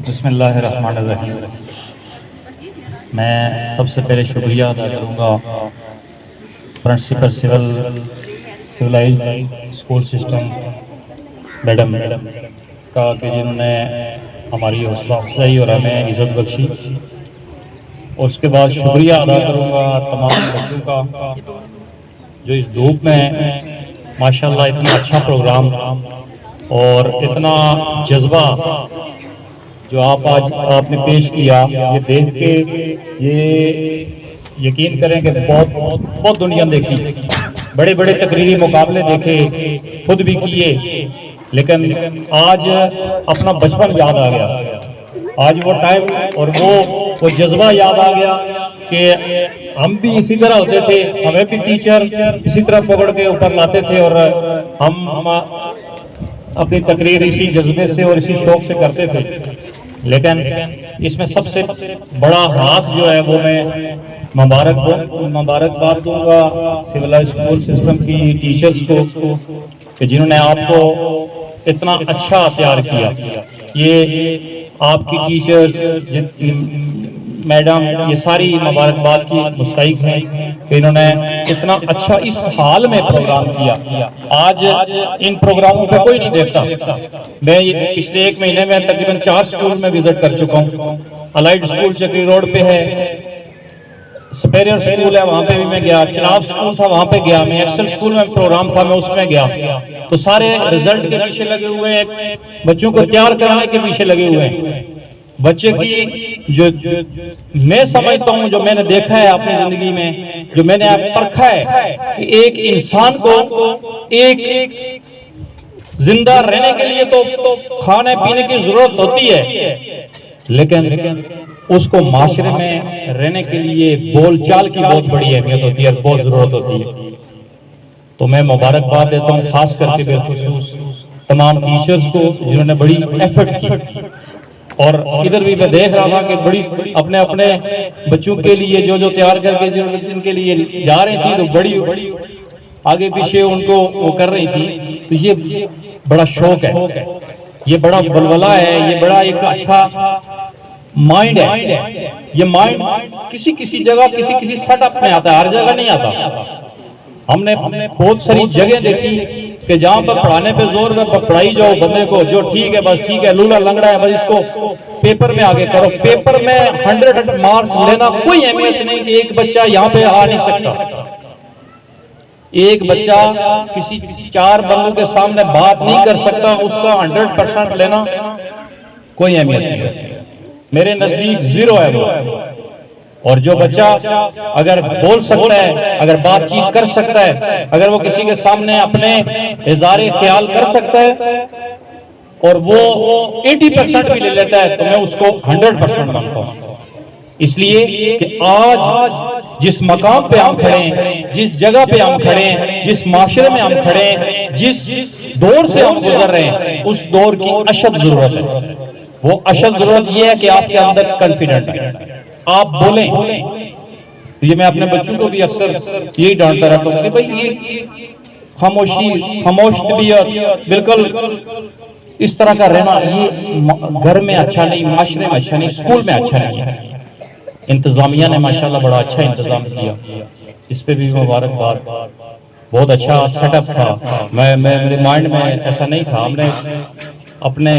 बिस्मिल्लाहिर्रहमानिर्रहीम। मैं सबसे पहले शुक्रिया अदा करूँगा principal civilised school system madam का कि जिन्होंने हमारी हौसला अफजाई और हमें इज़्ज़त बख्शी। उसके बाद शुक्रिया अदा करूँगा तमाम बच्चों का जो इस धूप में माशाल्लाह इतना अच्छा प्रोग्राम और इतना जज्बा जो आप आज आपने पेश किया, ये देख के ये यकीन करें कि बहुत दुनिया देखी, बड़े बड़े तकरीरी मुकाबले देखे, खुद भी किए, लेकिन आज अपना बचपन याद आ गया। आज वो टाइम और वो जज्बा याद आ गया कि हम भी इसी तरह होते थे, हमें भी टीचर इसी तरह पकड़ के ऊपर लाते थे और हम अपनी तकरीर इसी जज्बे से और इसी शौक से करते थे। लेकिन इसमें सबसे बड़ा हाथ जो है वो मैं मुबारकबाद दूंगा सिविलाइज्ड स्कूल सिस्टम की टीचर्स को कि जिन्होंने आपको इतना अच्छा तैयार किया। ये आपकी टीचर्स मैडम ये सारी मुबारकबाद की मुस्तहिक हैं कि इन्होंने इतना अच्छा इस हाल में प्रोग्राम किया। आज इन प्रोग्रामों पे कोई नहीं देखता। मैं ये पिछले 1 महीने में तकरीबन 4 स्कूल में विजिट कर चुका हूँ। अलाइड स्कूल चक्री रोड पे है, सुपेरियर स्कूल है वहाँ पे भी मैं गया, चिनाब स्कूल था वहाँ पे गया, मैं एक्सेल स्कूल में प्रोग्राम था मैं उसमें गया। तो सारे रिजल्ट के पीछे लगे हुए हैं, बच्चों को तैयार कराने के पीछे लगे हुए हैं। बच्चे की जो मैं समझता हूँ, जो मैंने देखा है अपनी जिंदगी में, जो मैंने आप परखा है कि एक इंसान को एक जिंदा रहने के लिए तो खाने पीने की जरूरत होती है, लेकिन उसको माशरे में रहने के लिए बोलचाल की बहुत बड़ी अहमियत होती है, बहुत जरूरत होती है। तो मैं मुबारकबाद देता हूँ खास करके बेखुसूस तमाम टीचर्स को जिन्होंने बड़ी एफर्ट की। और इधर भी मैं देख रहा था कि बड़ी अपने अपने बच्चों के लिए जो तैयार करके जिनके लिए जा रही थी, तो बड़ी आगे पीछे उनको वो कर रही थी। तो ये बड़ा शौक है, ये बड़ा बलबला है, ये बड़ा एक अच्छा माइंड है। ये माइंड किसी किसी जगह किसी सेटअप में आता है, हर जगह नहीं आता। हमने बहुत सारी जगह देखी कि जहां पर पढ़ाने पे जोर में पढ़ाई जाओ बंदे को, जो ठीक है बस ठीक है, लूला लंगड़ा है बस इसको पेपर में आगे करो। पेपर में 100 मार्क्स लेना कोई अहमियत नहीं कि एक बच्चा यहाँ पे आ नहीं सकता। एक बच्चा किसी 4 बंदों के सामने बात नहीं कर सकता, उसका 100% लेना कोई अहमियत नहीं है। मेरे नजदीक 0 है वो। और जो बच्चा अगर बोल सकता है, अगर बातचीत कर सकता है, अगर वो किसी के सामने अपने इज़हारे ख्याल कर सकता है और वो 80% भी ले लेता है, तो मैं उसको 100% मानता हूँ। इसलिए कि आज जिस मकाम पे हम खड़े हैं, जिस जगह पे हम खड़े हैं, जिस माशरे में हम खड़े हैं, जिस दौर से हम गुजर रहे हैं, उस दौर की अशद जरूरत है। वो अशद जरूरत ये है कि आपके अंदर कॉन्फिडेंट है, आप बोलें। तो ये मैं अपने बच्चों को भी अक्सर यही डांटता रहता हूँ कि भाई ये खामोश तबीयत, बिल्कुल इस तरह का रहना ये घर में अच्छा नहीं, माशरे में अच्छा नहीं, स्कूल में अच्छा नहीं है। इंतजामिया ने माशाल्लाह बड़ा अच्छा इंतजाम किया, इस पे भी मुबारकबाद। बहुत अच्छा सेटअप था। मेरे माइंड में ऐसा नहीं था। हमने अपने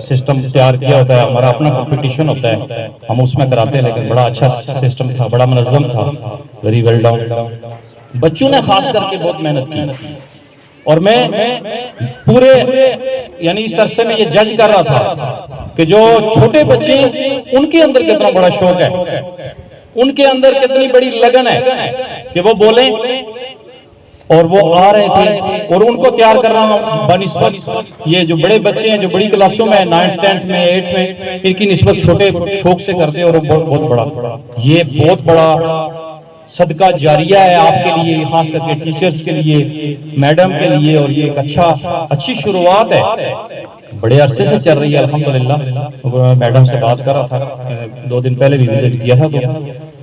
सिस्टम तैयार किया होता है, हमारा अपना कंपटीशन होता है, हम उसमें कराते हैं, लेकिन बड़ा अच्छा सिस्टम था, बड़ा मुनज़्ज़म था। Very well down. बच्चों ने खास करके बहुत मेहनत की और मैं पूरे यानी इस अरसे में ये जज कर रहा था कि जो छोटे बच्चे उनके अंदर कितना बड़ा शौक है, उनके अंदर कितनी बड़ी लगन है कि वो बोलें, और वो आ रहे थे। और उनको तैयार करना बनिस्बत ये जो बड़े बच्चे हैं, जो बड़ी क्लासों में 9th 10th में 8th में, इनकी निस्बत छोटे शौक से करते हैं और बहुत बड़ा ये बहुत बड़ा सदका जारिया है आपके लिए, खास करके टीचर्स के लिए, मैडम के लिए। और ये एक अच्छी शुरुआत है, बड़े अरसे से चल रही है अल्हम्दुलिल्लाह। मैडम से बात कर रहा था, 2 दिन पहले भी विजिट किया था, तो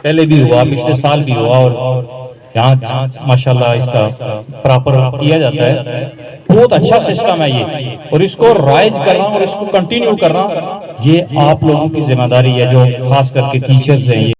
पहले भी हुआ, पिछले साल भी हुआ, और यहाँ माशाल्लाह इसका प्रॉपर किया जाता है। बहुत अच्छा सिस्टम है ये, और इसको राइज करना और इसको कंटिन्यू करना ये आप लोगों की जिम्मेदारी है, जो खास करके टीचर्स हैं।